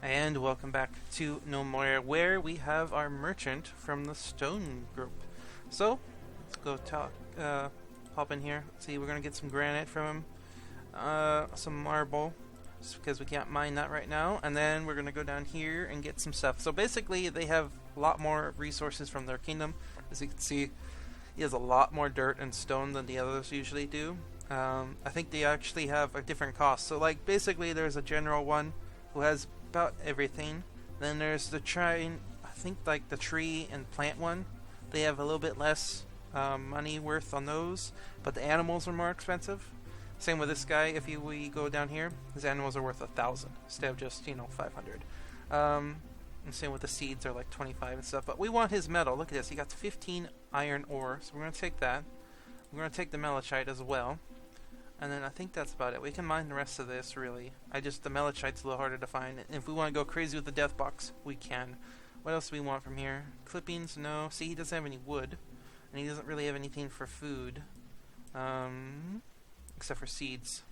And welcome back to Gnomoria, where we have our merchant from the stone group. So, let's go talk, hop in here. Let's see, we're gonna get some granite from him, some marble, just because we can't mine that right now. And then we're gonna go down here and get some stuff. So basically, they have a lot more resources from their kingdom. As you can see, he has a lot more dirt and stone than the others usually do. I think they actually have a different cost. So, like, basically, there's a general one who has about everything. Then there's the I think like the tree and plant one. They have a little bit less money worth on those, but the animals are more expensive. Same with this guy. If we go down here, his animals are worth 1,000 instead of just 500. And same with the seeds, are like 25 and stuff. But we want his metal. Look at this. He got 15 iron ore, so we're gonna take that. We're gonna take the malachite as well. And then I think that's about it. We can mine the rest of this, really. The malachite's a little harder to find. And if we want to go crazy with the death box, we can. What else do we want from here? Clippings? No. See, he doesn't have any wood. And he doesn't really have anything for food. Except for seeds.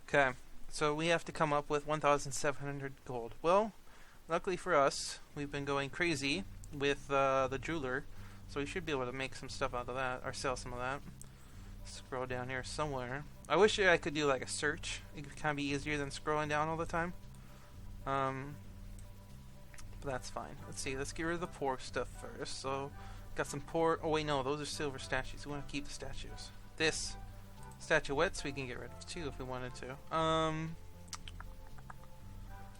Okay. So we have to come up with 1,700 gold. Well, luckily for us, we've been going crazy with the jeweler. So we should be able to make some stuff out of that, or sell some of that. Scroll down here somewhere. I wish I could do like a search. It could kind of be easier than scrolling down all the time. But that's fine. Let's see. Let's get rid of the poor stuff first. So, got some poor. Oh wait, no, those are silver statues. We want to keep the statues. This statuettes we can get rid of too if we wanted to.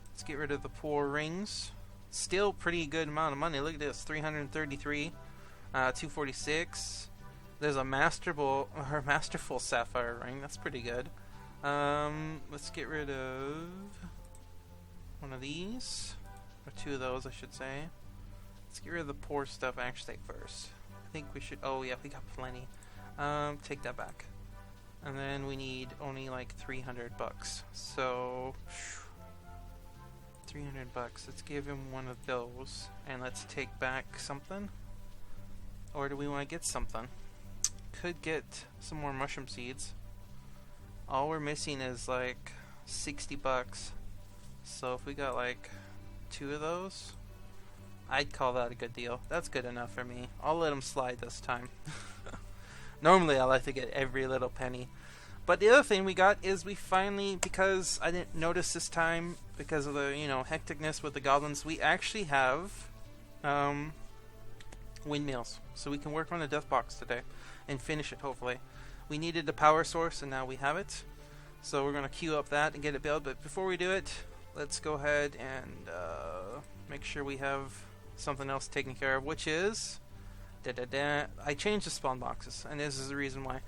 Let's get rid of the poor rings. Still pretty good amount of money. Look at this. 333, 246. There's a masterful sapphire ring. That's pretty good. Let's get rid of one of these, or two of those, I should say. Let's get rid of the poor stuff actually first. I think we should. Oh yeah, we got plenty. Take that back. And then we need only like 300 bucks. So 300 bucks. Let's give him one of those, and let's take back something. Or do we want to get something? Could get some more mushroom seeds. All we're missing is like 60 bucks. So if we got like 2 of those, I'd call that a good deal. That's good enough for me. I'll let them slide this time. Normally I like to get every little penny. But the other thing we got is we finally, because I didn't notice this time, because of the, hecticness with the goblins, we actually have windmills. So we can work on the death box today and finish it, hopefully. We needed the power source, and now we have it. So we're going to queue up that and get it built. But before we do it, let's go ahead and make sure we have something else taken care of, which is... I changed the spawn boxes, and this is the reason why.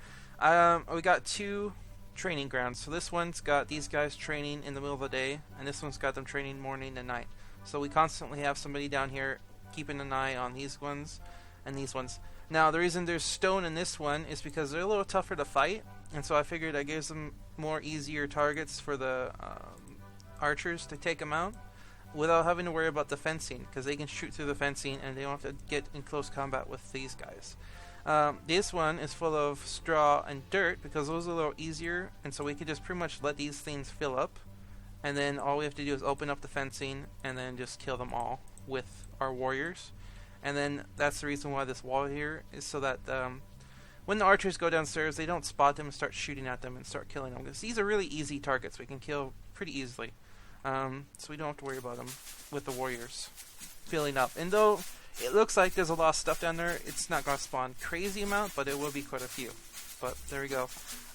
We got 2 training grounds. So this one's got these guys training in the middle of the day, and this one's got them training morning and night. So we constantly have somebody down here keeping an eye on these ones and these ones. Now, the reason there's stone in this one is because they're a little tougher to fight, and so I figured I gave them more easier targets for the archers to take them out without having to worry about the fencing, because they can shoot through the fencing and they don't have to get in close combat with these guys. This one is full of straw and dirt because those are a little easier, and so we could just pretty much let these things fill up, and then all we have to do is open up the fencing and then just kill them all with our warriors. And then that's the reason why this wall here is so that when the archers go downstairs, they don't spot them and start shooting at them and start killing them. Because these are really easy targets we can kill pretty easily. So we don't have to worry about them with the warriors filling up. And though it looks like there's a lot of stuff down there, it's not going to spawn crazy amount, but it will be quite a few. But there we go.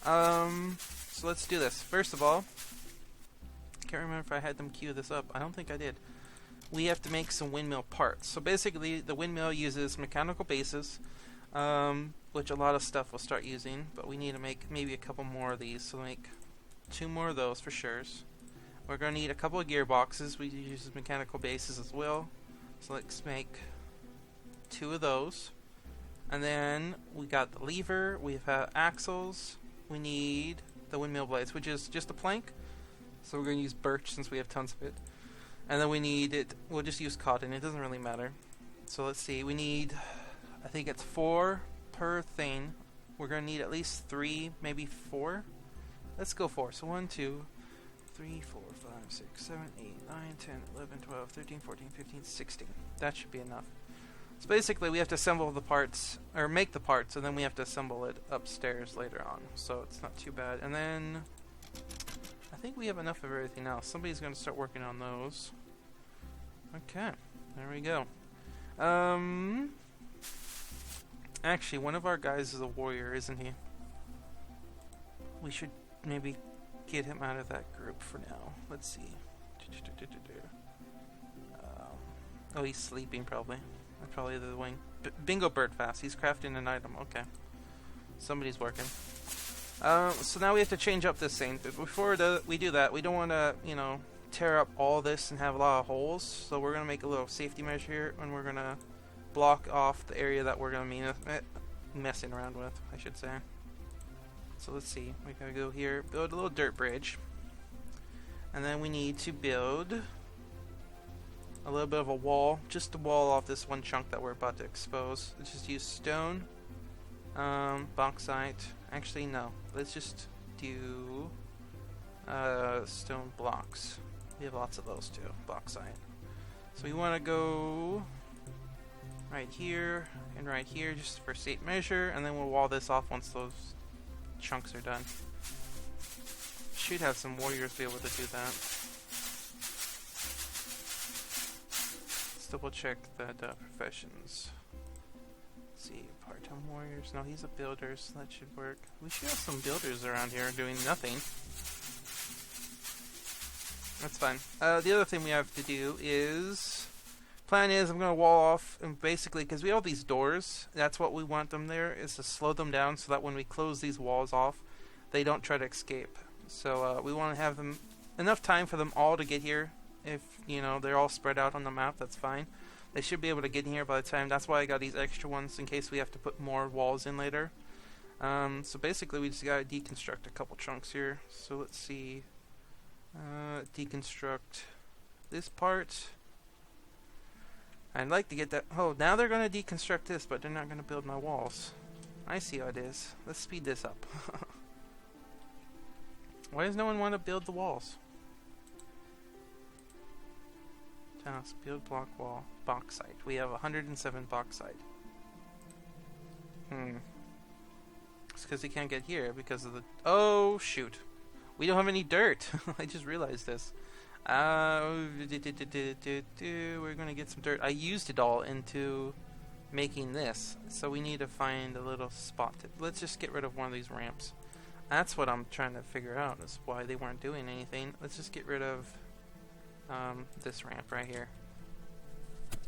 So let's do this. First of all, I can't remember if I had them queue this up. I don't think I did. We have to make some windmill parts. So basically, the windmill uses mechanical bases, which a lot of stuff will start using, but we need to make maybe a couple more of these. So make 2 more of those for sure. We're going to need a couple of gearboxes. We use mechanical bases as well. So let's make 2 of those. And then we got the lever, we have axles, we need the windmill blades, which is just a plank. So we're going to use birch since we have tons of it. And then we need it, we'll just use cotton, it doesn't really matter. So let's see, we need, I think it's 4 per thing. We're going to need at least 3, maybe 4. Let's go 4. So 1, 2, 3, 4, 5, 6, 7, 8, 9, 10, 11, 12, 13, 14, 15, 16. That should be enough. So basically we have to assemble the parts, or make the parts, and then we have to assemble it upstairs later on. So it's not too bad. And then I think we have enough of everything else. Somebody's going to start working on those. Okay, there we go. Actually, one of our guys is a warrior, isn't he? We should maybe get him out of that group for now. Let's see. Oh, he's sleeping probably. Probably the wing. Bingo bird fast. He's crafting an item. Okay. Somebody's working. So now we have to change up this thing. But before we do that, we don't want to, you know, tear up all this and have a lot of holes. So we're going to make a little safety measure here, and we're going to block off the area that we're going to be messing around with, I should say. So let's see. We got to go here, build a little dirt bridge. And then we need to build a little bit of a wall, just to wall off this one chunk that we're about to expose. Let's just use stone, bauxite. Actually, no. Let's just do stone blocks. We have lots of those too, bauxite. So we want to go right here and right here, just for safe measure, and then we'll wall this off once those chunks are done. Should have some warriors be able to do that. Double check that professions. Let's see, part-time warriors. No, he's a builder, so that should work. We should have some builders around here doing nothing. That's fine. The other thing we have to do is, plan is I'm going to wall off, and basically, because we have these doors, that's what we want them there, is to slow them down so that when we close these walls off, they don't try to escape. So we want to have them enough time for them all to get here. If, you know, they're all spread out on the map, that's fine. They should be able to get in here by the time. That's why I got these extra ones in case we have to put more walls in later. So basically we just gotta deconstruct a couple chunks here. So let's see. Deconstruct this part. I'd like to get that. Oh, now they're gonna deconstruct this, but they're not gonna build my walls. I see how it is. Let's speed this up. Why does no one want to build the walls? Task, build block wall, bauxite. We have 107 bauxite. It's because he can't get here because of the... Oh, shoot. We don't have any dirt. I just realized this. We're going to get some dirt. I used it all into making this. So we need to find a little spot. Let's just get rid of one of these ramps. That's what I'm trying to figure out. Is why they weren't doing anything. Let's just get rid of... this ramp right here.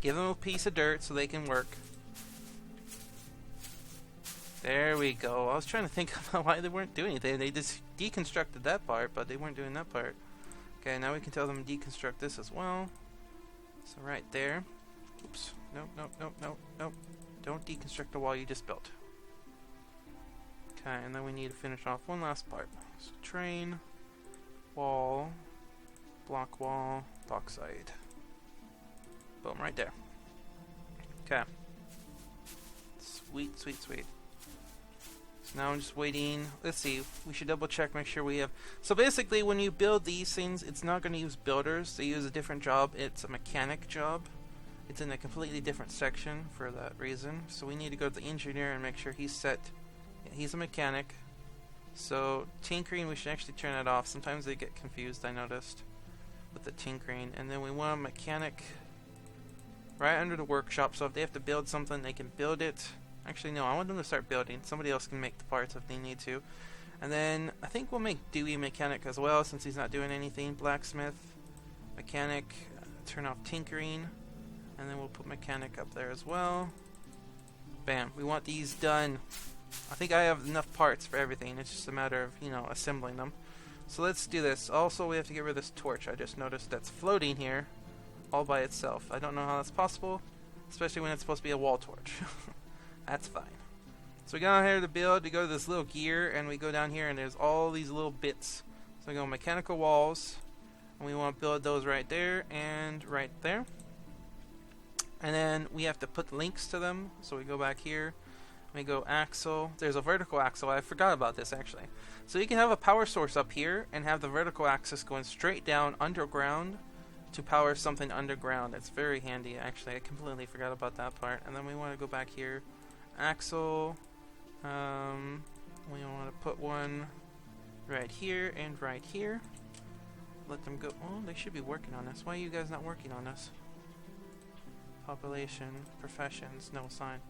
Give them a piece of dirt so they can work. There we go. I was trying to think about why they weren't doing anything. They just deconstructed that part, but they weren't doing that part. Okay, now we can tell them to deconstruct this as well. So right there. Oops. Nope, nope, nope, nope, nope. Don't deconstruct the wall you just built. Okay, and then we need to finish off one last part. So train, wall, block wall, bauxite. Boom, right there. Okay. Sweet, sweet, sweet. So now I'm just waiting. Let's see. We should double check, make sure we have... So basically, when you build these things, it's not going to use builders. They use a different job. It's a mechanic job. It's in a completely different section for that reason. So we need to go to the engineer and make sure he's set. Yeah, he's a mechanic. So tinkering, we should actually turn that off. Sometimes they get confused, I noticed, with the tinkering. And then we want a mechanic right under the workshop, so if they have to build something, they can build it. Actually, no, I want them to start building. Somebody else can make the parts if they need to. And then I think we'll make Dewey mechanic as well, since he's not doing anything. Blacksmith, mechanic, turn off tinkering, and then we'll put mechanic up there as well. Bam, we want these done. I think I have enough parts for everything. It's just a matter of, you know, assembling them. So let's do this. Also, we have to get rid of this torch. I just noticed that's floating here all by itself. I don't know how that's possible, especially when it's supposed to be a wall torch. That's fine. So we go down here to build, we go to this little gear, and we go down here, and there's all these little bits. So we go mechanical walls, and we want to build those right there and right there. And then we have to put links to them. So we go back here, Let me go axle. There's a vertical axle. I forgot about this actually. So you can have a power source up here and have the vertical axis going straight down underground to power something underground. It's very handy actually. I completely forgot about that part. And then we want to go back here. Axle. We want to put one right here and right here. Let them go. Oh, they should be working on this. Why are you guys not working on this? Population, professions, no sign.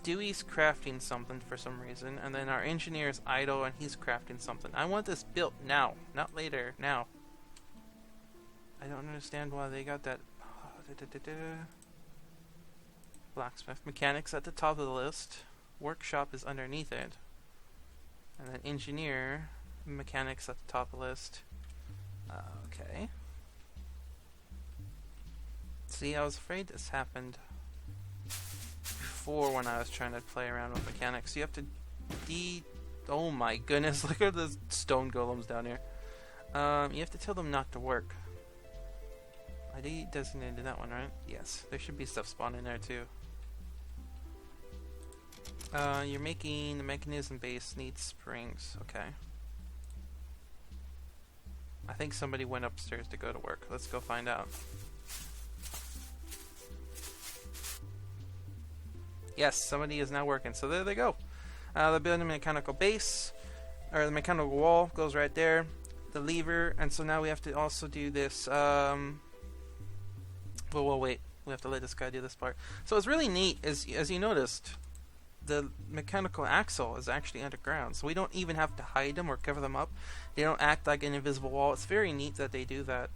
Dewey's crafting something for some reason, and then our engineer is idle and he's crafting something. I want this built now, not later, now. I don't understand why they got that. Blacksmith. Mechanics at the top of the list. Workshop is underneath it. And then engineer, mechanics at the top of the list. Okay. See, I was afraid this happened before when I was trying to play around with mechanics. You have to oh my goodness, look at the stone golems down here. You have to tell them not to work. I designated that one, right? Yes, there should be stuff spawning there too. You're making the mechanism base needs springs. Okay. I think somebody went upstairs to go to work. Let's go find out. Yes, somebody is now working. So there they go. They're building a mechanical base, or the mechanical wall goes right there. The lever, and so now we have to also do this. Well, we'll wait. We have to let this guy do this part. So it's really neat, as you noticed, the mechanical axle is actually underground, so we don't even have to hide them or cover them up. They don't act like an invisible wall. It's very neat that they do that,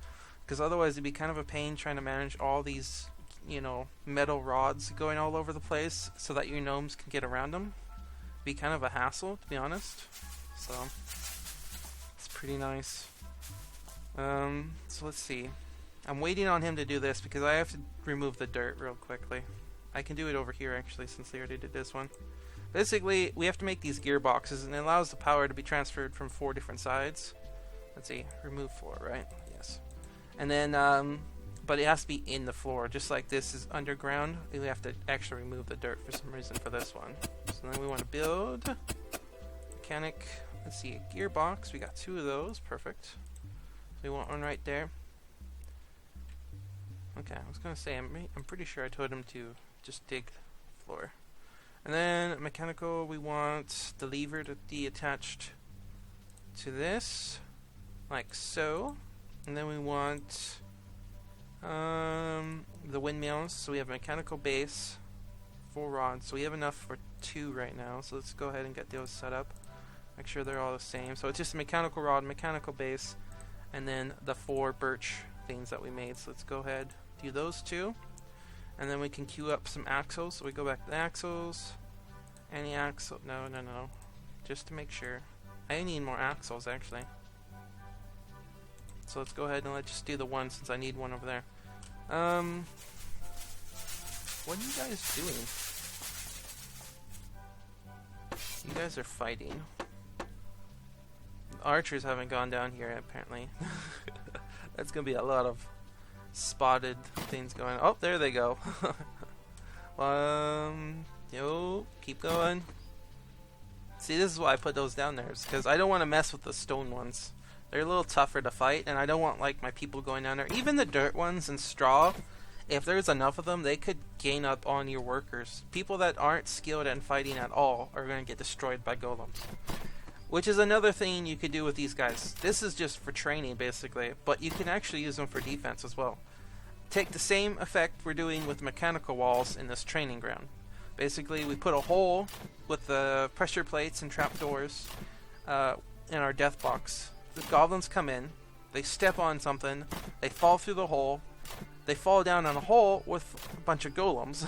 because otherwise it'd be kind of a pain trying to manage all these, you know, metal rods going all over the place so that your gnomes can get around them. Be kind of a hassle, to be honest. So it's pretty nice. So let's see. I'm waiting on him to do this because I have to remove the dirt real quickly. I can do it over here actually, since they already did this one. Basically, we have to make these gearboxes, and it allows the power to be transferred from 4 different sides. Let's see, remove 4, right? Yes. And then, but it has to be in the floor, just like this is underground. We have to actually remove the dirt for some reason for this one. So then we want to build mechanic. Let's see, a gearbox. We got 2 of those, perfect. So we want one right there. Okay, I was gonna say I'm pretty sure I told him to just dig the floor. And then mechanical, we want the lever to be attached to this, like so. And then we want the windmills. So we have a mechanical base, 4 rods. So we have enough for 2 right now. So let's go ahead and get those set up. Make sure they're all the same. So it's just a mechanical rod, mechanical base, and then the 4 birch things that we made. So let's go ahead, do those 2. And then we can queue up some axles. So we go back to the axles. Any axle? No. Just to make sure. I need more axles actually. So let's go ahead and let's just do the 1 since I need one over there. What are you guys doing? You guys are fighting. The archers haven't gone down here apparently. That's gonna be a lot of spotted things going on. Oh, there they go. Yo, keep going. See, this is why I put those down there, because I don't want to mess with the stone ones. They're a little tougher to fight, and I don't want like my people going down there. Even the dirt ones and straw, if there's enough of them, they could gain up on your workers. People that aren't skilled in fighting at all are going to get destroyed by golems. Which is another thing you could do with these guys. This is just for training, basically, but you can actually use them for defense as well. Take the same effect we're doing with mechanical walls in this training ground. Basically, we put a hole with the pressure plates and trapdoors in our death box. The goblins come in, they step on something, they fall through the hole, they fall down on a hole with a bunch of golems,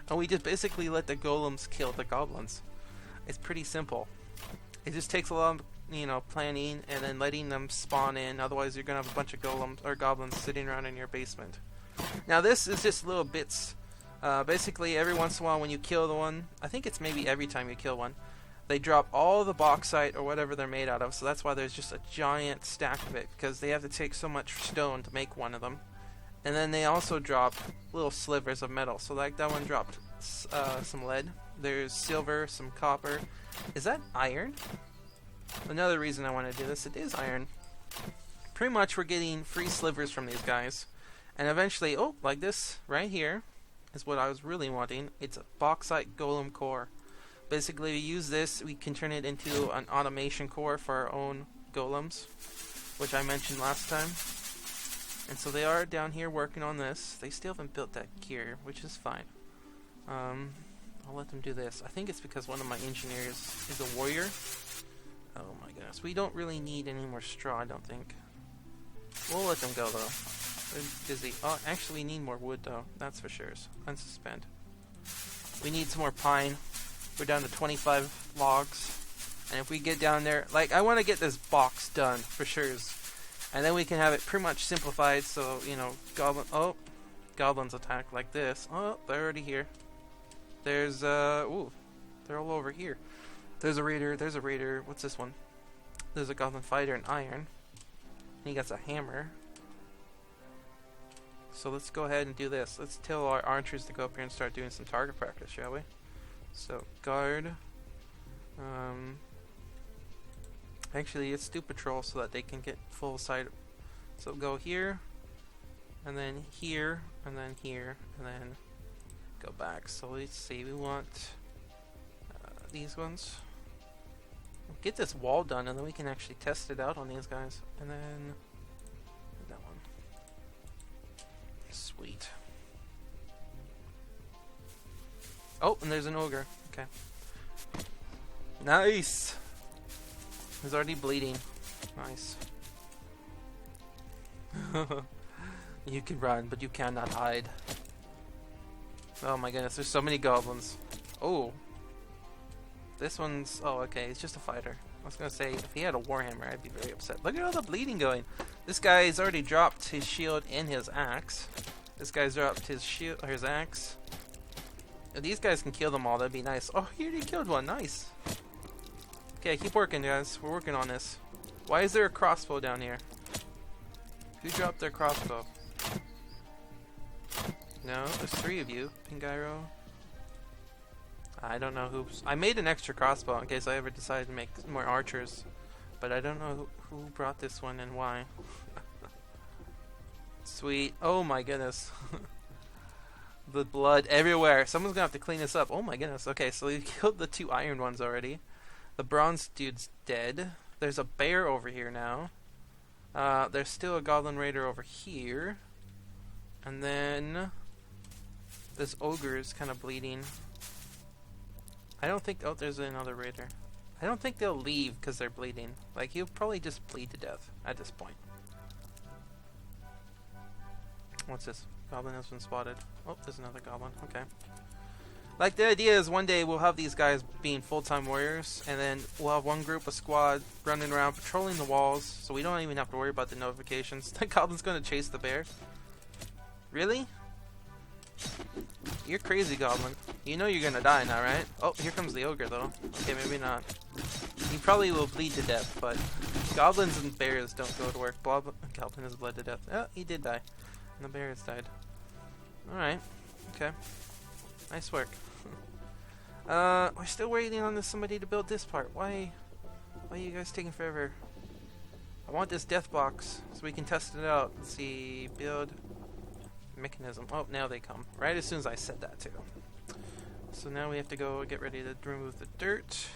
and we just basically let the golems kill the goblins. It's pretty simple. It just takes a lot of, you know, planning and then letting them spawn in. Otherwise, you're gonna have a bunch of golems or goblins sitting around in your basement. Now, this is just little bits. Basically, every once in a while, when you kill the one, I think it's maybe every time you kill one, they drop all the bauxite or whatever they're made out of. So that's why there's just a giant stack of it, because they have to take so much stone to make one of them. And then they also drop little slivers of metal. So like that one dropped some lead. There's silver, some copper. Is that iron? Another reason I want to do this, it is iron. Pretty much we're getting free slivers from these guys. And eventually, oh, like this right here is what I was really wanting. It's a bauxite golem core. Basically, we use this, we can turn it into an automation core for our own golems, which I mentioned last time. And so they are down here working on this. They still haven't built that gear, which is fine. I'll let them do this. I think it's because one of my engineers is a warrior. Oh my goodness. We don't really need any more straw, I don't think. We'll let them go, though. They're busy. Oh, actually, we need more wood, though. That's for sure. Unsuspend. We need some more pine. We're down to 25 logs. And if we get down there... Like, I want to get this box done, for sure. And then we can have it pretty much simplified, so, you know, goblins attack like this. Oh, they're already here. There's, ooh, they're all over here. There's a raider. What's this one? There's a goblin fighter in iron. And he got a hammer. So let's go ahead and do this. Let's tell our archers to go up here and start doing some target practice, shall we? So, guard. Actually, it's do patrol so that they can get full sight. So go here, and then here, and then here, and then go back. So let's see, we want these ones. Get this wall done, and then we can actually test it out on these guys. And then that one. Sweet. Oh, and there's an ogre. Okay. Nice! He's already bleeding. Nice. You can run, but you cannot hide. Oh my goodness, there's so many goblins. Oh. This one's... Oh, okay, he's just a fighter. I was gonna say, if he had a warhammer, I'd be very upset. Look at all the bleeding going. This guy's already dropped his shield and his axe. This guy's dropped his shield, or his axe. If these guys can kill them all, that'd be nice. Oh, he already killed one. Nice. Okay, keep working, guys. We're working on this. Why is there a crossbow down here? Who dropped their crossbow? No, there's 3 of you. Pingyro. I don't know who... I made an extra crossbow in case I ever decided to make more archers. But I don't know who brought this one and why. Sweet. Oh my goodness. The blood everywhere. Someone's gonna have to clean this up. Oh my goodness. Okay, so we killed the 2 iron ones already. The bronze dude's dead. There's a bear over here now. There's still a goblin raider over here. And then... this ogre is kind of bleeding. I don't think... Oh, there's another raider. I don't think they'll leave because they're bleeding. Like, he'll probably just bleed to death at this point. What's this? Goblin has been spotted. Oh, there's another goblin. Okay. Like, the idea is one day we'll have these guys being full-time warriors, and then we'll have one group, a squad, running around patrolling the walls, so we don't even have to worry about the notifications. The goblin's gonna chase the bear. Really? You're crazy, goblin. You know you're gonna die now, right? Oh, here comes the ogre, though. Okay, maybe not. He probably will bleed to death, but goblins and bears don't go to work. Goblin has bled to death. Oh, he did die. And the bear has died. Alright. Okay. Nice work. We're still waiting on somebody to build this part. Why are you guys taking forever? I want this death box so we can test it out. Let's see, build mechanism. Oh, now they come. Right as soon as I said that too. So now we have to go get ready to remove the dirt.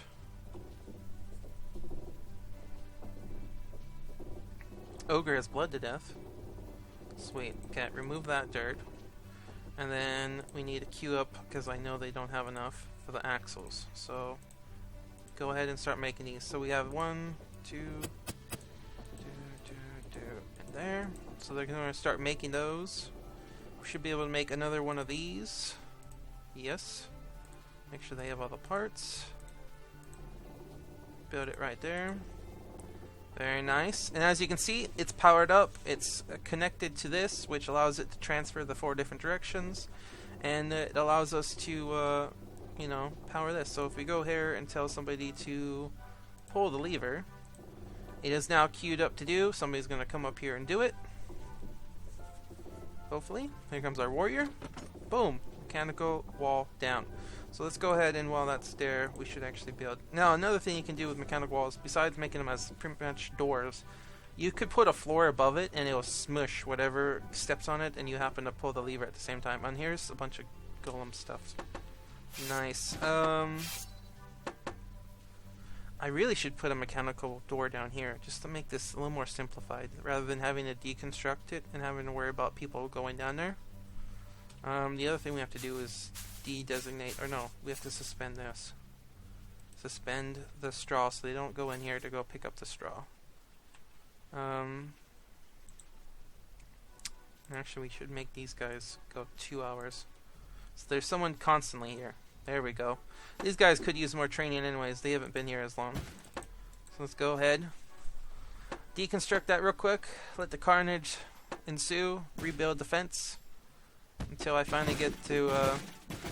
Ogre has bled to death. Sweet. Okay, remove that dirt. And then we need to queue up because I know they don't have enough for the axles. So go ahead and start making these. So we have 1, 2, and there. So they're going to start making those. We should be able to make another one of these. Yes. Make sure they have all the parts. Build it right there. Very nice. And as you can see, it's powered up. It's connected to this, which allows it to transfer the 4 different directions. And it allows us to, you know, power this. So if we go here and tell somebody to pull the lever, it is now queued up to do. Somebody's going to come up here and do it. Hopefully. Here comes our warrior. Boom. Mechanical wall down. So let's go ahead and while that's there, we should actually build. Now another thing you can do with mechanical walls, besides making them as pretty much doors, you could put a floor above it and it'll smush whatever steps on it, and you happen to pull the lever at the same time. And here's a bunch of golem stuff. Nice. I really should put a mechanical door down here just to make this a little more simplified, rather than having to deconstruct it and having to worry about people going down there. The other thing we have to do is de-designate, or no, we have to suspend this. Suspend the straw so they don't go in here to go pick up the straw. Actually, we should make these guys go 2 hours. So there's someone constantly here. There we go. These guys could use more training anyways. They haven't been here as long. So let's go ahead. Deconstruct that real quick. Let the carnage ensue. Rebuild the fence. Until I finally get to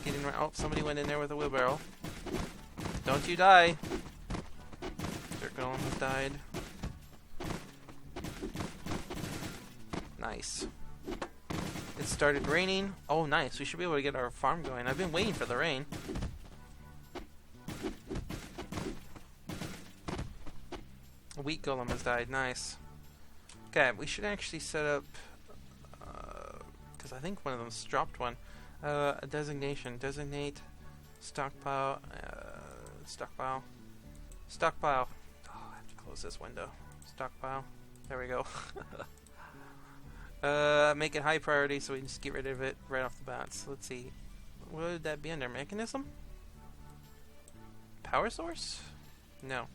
getting around. Oh, somebody went in there with a wheelbarrow. Don't you die. Dirt golem has died. Nice. It started raining. Oh, nice. We should be able to get our farm going. I've been waiting for the rain. A wheat golem has died. Nice. Okay, we should actually set up... because I think one of them's dropped one. A designation. Designate. Stockpile. Stockpile. Stockpile. Oh, I have to close this window. Stockpile. There we go. Make it high priority so we can just get rid of it right off the bat. So let's see. What would that be under? Mechanism? Power source? No.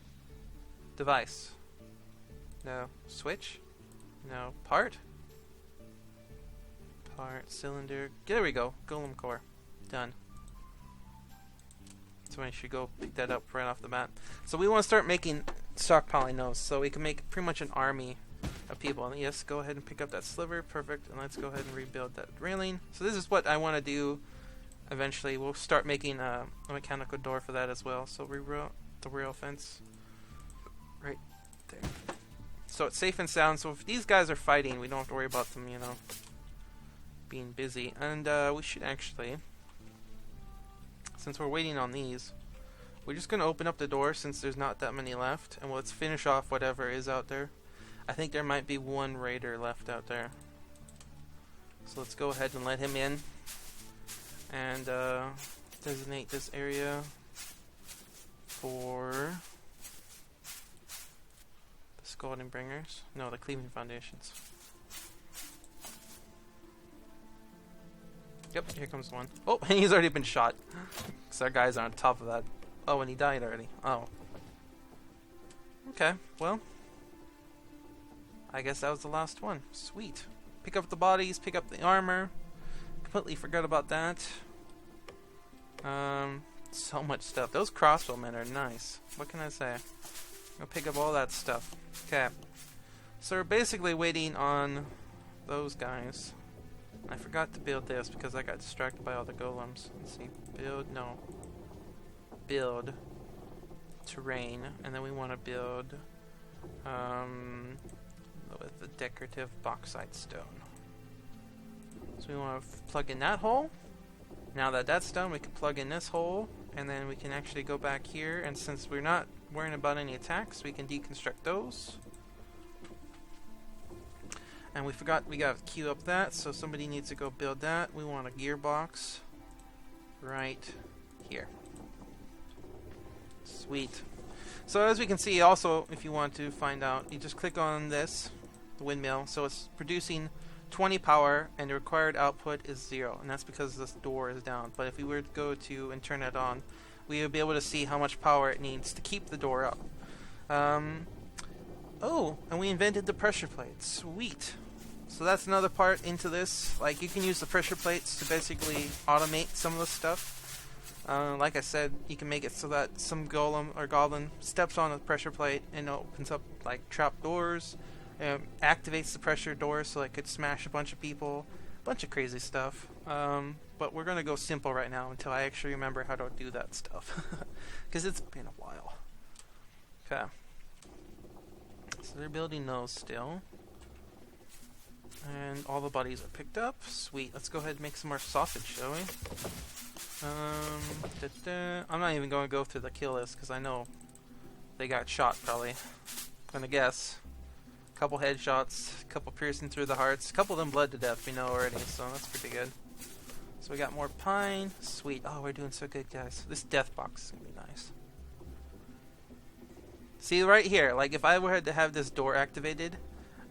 Device? No. Switch? No. Part? Part. Cylinder. There we go. Golem core. Done. So I should go pick that up right off the bat. So we want to start making stockpiling those so we can make pretty much an army of people. And yes, go ahead and pick up that sliver. Perfect. And let's go ahead and rebuild that railing. So this is what I want to do eventually. We'll start making a mechanical door for that as well. So reroute the rail fence right there. So it's safe and sound. So if these guys are fighting, we don't have to worry about them, you know, being busy. And we should actually, since we're waiting on these, we're just going to open up the door since there's not that many left. And let's finish off whatever is out there. I think there might be one raider left out there. So let's go ahead and let him in. And designate this area for the Scalding Bringers. No, the Cleaving Foundations. Yep, here comes one. Oh, and he's already been shot. Because our guys are on top of that. Oh, and he died already. Oh. Okay, well. I guess that was the last one. Sweet. Pick up the bodies, pick up the armor. Completely forgot about that. So much stuff. Those crossbowmen are nice. What can I say? I'll pick up all that stuff. Okay. So we're basically waiting on those guys. I forgot to build this because I got distracted by all the golems. Let's see. Build. No. Build. Terrain. And then we want to build... with the decorative bauxite stone. So we want to plug in that hole. Now that that's done, we can plug in this hole, and then we can actually go back here, and since we're not worrying about any attacks, we can deconstruct those. And we forgot we got to queue up that, so somebody needs to go build that. We want a gearbox right here. Sweet. So as we can see, also, if you want to find out, you just click on this, the windmill. So it's producing 20 power, and the required output is 0, and that's because this door is down. But if we were to go to and turn it on, we would be able to see how much power it needs to keep the door up. Oh, and we invented the pressure plate. Sweet. So that's another part into this. Like, you can use the pressure plates to basically automate some of the stuff. Like I said, you can make it so that some golem or goblin steps on a pressure plate and it opens up like trap doors, activates the pressure doors so it could smash a bunch of people, a bunch of crazy stuff. But we're gonna go simple right now until I actually remember how to do that stuff, because it's been a while. Okay. So they're building those still. And all the bodies are picked up. Sweet. Let's go ahead and make some more sausage, shall we? I'm not even going to go through the kill list because I know they got shot probably. I'm gonna guess. A couple headshots, a couple piercing through the hearts, a couple of them bled to death, we know already, so that's pretty good. So we got more pine. Sweet. Oh, we're doing so good, guys. This death box is gonna be nice. See right here, like if I were to have this door activated,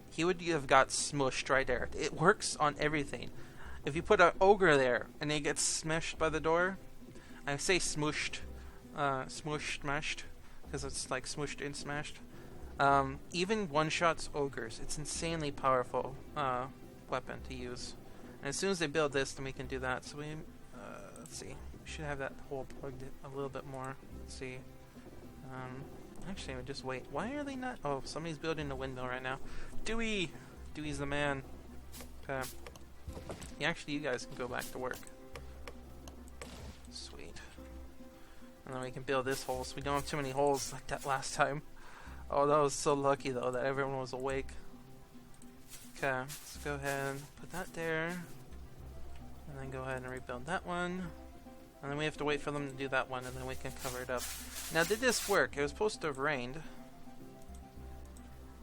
he would have got smushed right there. It works on everything. If you put an ogre there and he gets smashed by the door, I say smushed, smashed, because it's like smushed and smashed. Even one-shots ogres. It's insanely powerful weapon to use. And as soon as they build this, then we can do that. So we, let's see, we should have that hole plugged in a little bit more. Let's see. Actually, we'll just wait. Why are they not? Oh, somebody's building a windmill right now. Dewey's the man. Okay. Yeah, actually, you guys can go back to work. Sweet. And then we can build this hole so we don't have too many holes like that last time. Oh, that was so lucky, though, that everyone was awake. Okay, let's go ahead and put that there. And then go ahead and rebuild that one. And then we have to wait for them to do that one, and then we can cover it up. Now, did this work? It was supposed to have rained.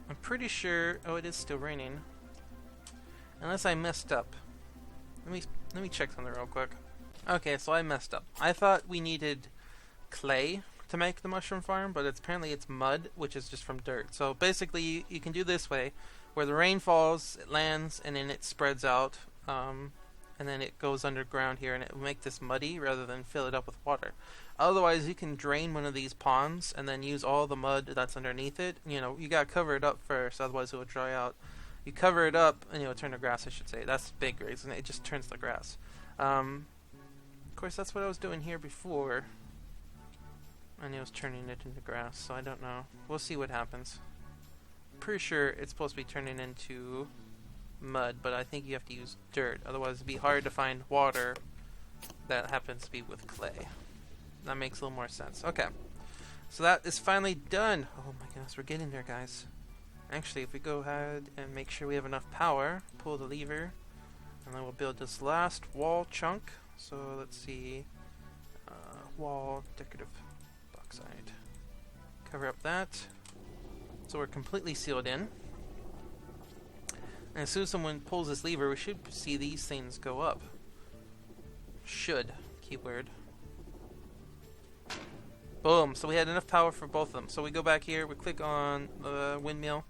I'm pretty sure... Oh, it is still raining. Unless I messed up. Let me check something real quick. Okay, so I messed up. I thought we needed clay to make the mushroom farm, but apparently it's mud, which is just from dirt. So basically, you can do this way, where the rain falls, it lands, and then it spreads out, and then it goes underground here, and it will make this muddy rather than fill it up with water. Otherwise, you can drain one of these ponds and then use all the mud that's underneath it. You know, you gotta cover it up first, otherwise it will dry out. You cover it up, and it will turn to grass, I should say. That's the big reason. It just turns to grass. Of course, that's what I was doing here before. And it was turning it into grass, so I don't know. We'll see what happens. Pretty sure it's supposed to be turning into mud, but I think you have to use dirt. Otherwise, it'd be hard to find water that happens to be with clay. That makes a little more sense. Okay. So that is finally done. Oh my goodness, we're getting there, guys. Actually, if we go ahead and make sure we have enough power, pull the lever, and then we'll build this last wall chunk. So let's see. Wall, decorative bauxite. Cover up that. So we're completely sealed in. And as soon as someone pulls this lever, we should see these things go up. Should. Keyword. Boom. So we had enough power for both of them. So we go back here, we click on the windmill.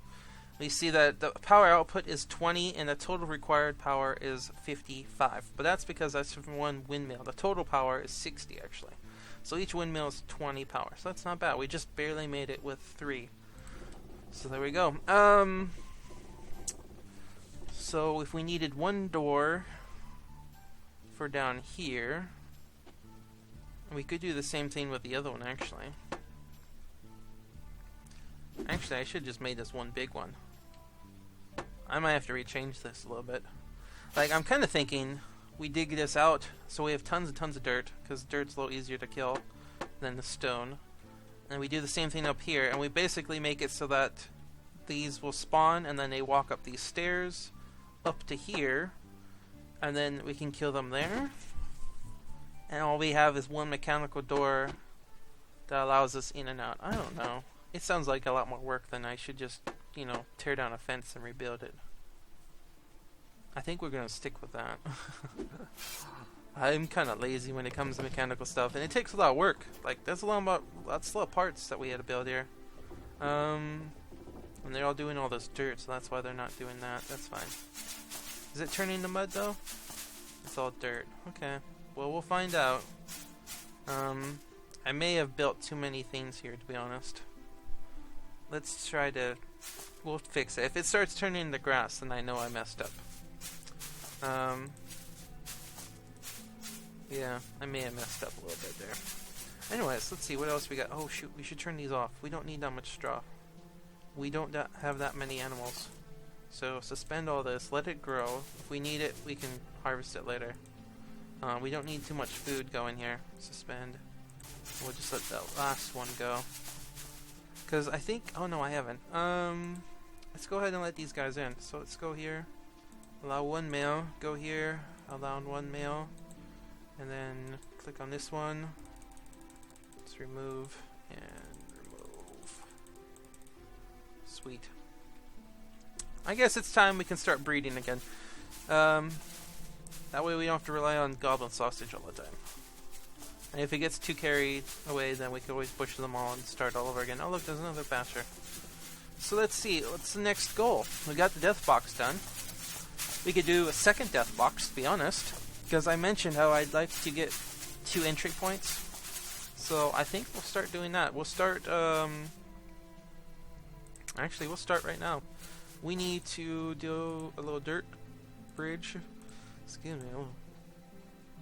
We see that the power output is 20 and the total required power is 55. But that's because that's from one windmill. The total power is 60 actually. So each windmill is 20 power. So that's not bad. We just barely made it with 3. So there we go. So if we needed one door for down here, we could do the same thing with the other one actually. Actually, I should just made this one big one. I might have to rechange this a little bit. Like, I'm kind of thinking we dig this out so we have tons and tons of dirt, because dirt's a little easier to kill than the stone. And we do the same thing up here, and we basically make it so that these will spawn, and then they walk up these stairs up to here, and then we can kill them there. And all we have is one mechanical door that allows us in and out. I don't know. It sounds like a lot more work than I should just, you know, tear down a fence and rebuild it. I think we're going to stick with that. I'm kind of lazy when it comes to mechanical stuff, and it takes a lot of work. Like, there's lots of parts that we had to build here. And they're all doing all this dirt, so that's why they're not doing that. That's fine. Is it turning to mud, though? It's all dirt. Okay. Well, we'll find out. I may have built too many things here, to be honest. Let's try to... We'll fix it. If it starts turning into grass, then I know I messed up. Yeah, I may have messed up a little bit there. Anyways, let's see what else we got. Oh shoot, we should turn these off. We don't need that much straw. We don't have that many animals. So suspend all this, let it grow. If we need it, we can harvest it later. We don't need too much food going here. Suspend. We'll just let that last one go. Because I think... Oh no, I haven't. Let's go ahead and let these guys in. So let's go here. Allow one male. Go here. Allow one male. And then click on this one. Let's remove and remove. Sweet. I guess it's time we can start breeding again. That way we don't have to rely on goblin sausage all the time. And if it gets too carried away, then we can always push them all and start all over again. Oh look, there's another pasture. So let's see, what's the next goal? We got the death box done. We could do a second death box, to be honest. Because I mentioned how I'd like to get 2 entry points. So I think we'll start doing that. We'll start, actually, we'll start right now. We need to do a little dirt bridge. Excuse me, a little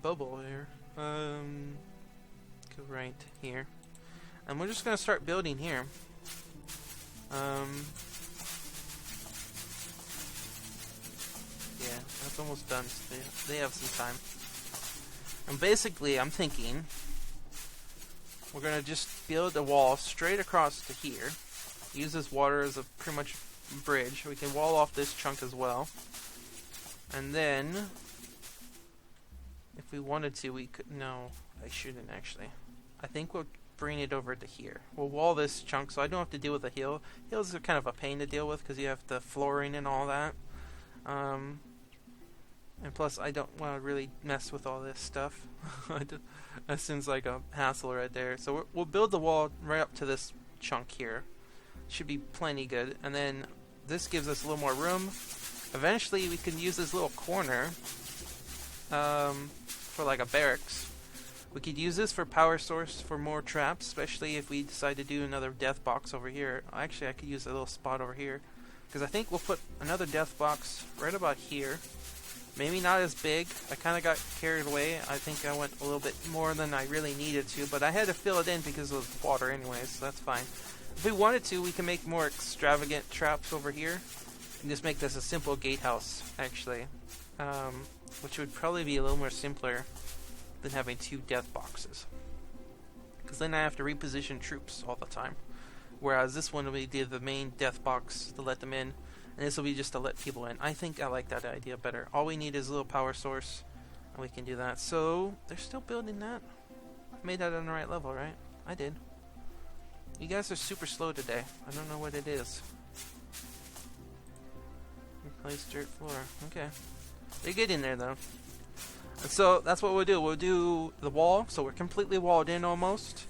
bubble here. Go right here. And we're just going to start building here. Yeah, that's almost done. So they have some time. And basically, I'm thinking we're going to just build a wall straight across to here. Use this water as a pretty much bridge. We can wall off this chunk as well. And then, if we wanted to, we could... No, I shouldn't actually. I think we'll bring it over to here. We'll wall this chunk so I don't have to deal with the hill. Hills are kind of a pain to deal with because you have the flooring and all that. And plus, I don't want to really mess with all this stuff. That seems like a hassle right there. So we'll build the wall right up to this chunk here. Should be plenty good. And then this gives us a little more room. Eventually, we can use this little corner for like a barracks. We could use this for power source for more traps, especially if we decide to do another death box over here. Actually, I could use a little spot over here. Because I think we'll put another death box right about here. Maybe not as big. I kind of got carried away. I think I went a little bit more than I really needed to. But I had to fill it in because of the water anyways, so that's fine. If we wanted to, we can make more extravagant traps over here. And just make this a simple gatehouse, actually. Which would probably be a little more simpler than having 2 death boxes. Because then I have to reposition troops all the time. Whereas this one will be the main death box to let them in. And this will be just to let people in. I think I like that idea better. All we need is a little power source. And we can do that. So, they're still building that. I made that on the right level, right? I did. You guys are super slow today. I don't know what it is. Replace dirt floor. Okay. They're getting there, though. And so, that's what we'll do. We'll do the wall. So, we're completely walled in almost.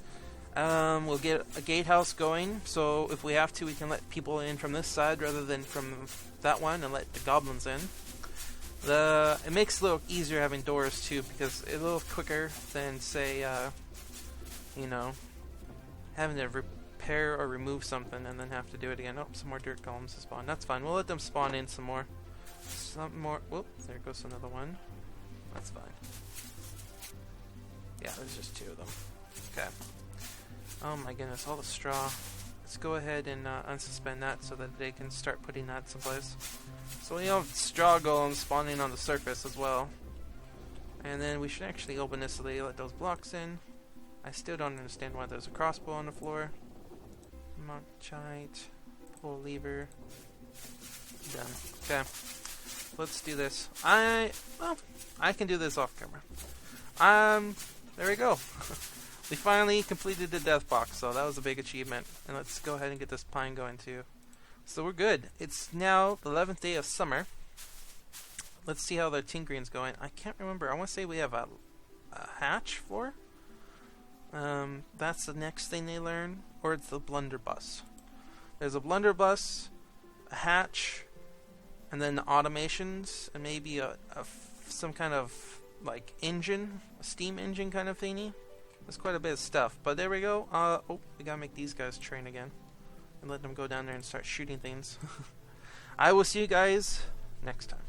We'll get a gatehouse going, so if we have to, we can let people in from this side rather than from that one and let the goblins in. It makes it a little easier having doors too, because it's a little quicker than, say, you know, having to repair or remove something and then have to do it again. Oh, some more dirt golems to spawn. That's fine. We'll let them spawn in some more. Some more. Whoop, there goes another one. That's fine. Yeah, there's just 2 of them. Okay. Oh my goodness, all the straw. Let's go ahead and unsuspend that so that they can start putting that someplace. So we have straw golems spawning on the surface as well. And then we should actually open this so they let those blocks in. I still don't understand why there's a crossbow on the floor. Machite. Pull lever. Done. Okay. Let's do this. I can do this off camera. There we go. We finally completed the death box, so that was a big achievement. And let's go ahead and get this pine going too. So we're good. It's now the 11th day of summer. Let's see how the tinkering's going. I can't remember. I want to say we have a hatch floor. That's the next thing they learn. Or it's the blunderbuss. There's a blunderbuss, a hatch, and then the automations, and maybe some kind of like engine, a steam engine kind of thingy. There's quite a bit of stuff, but there we go. Oh, we gotta make these guys train again. And let them go down there and start shooting things. I will see you guys next time.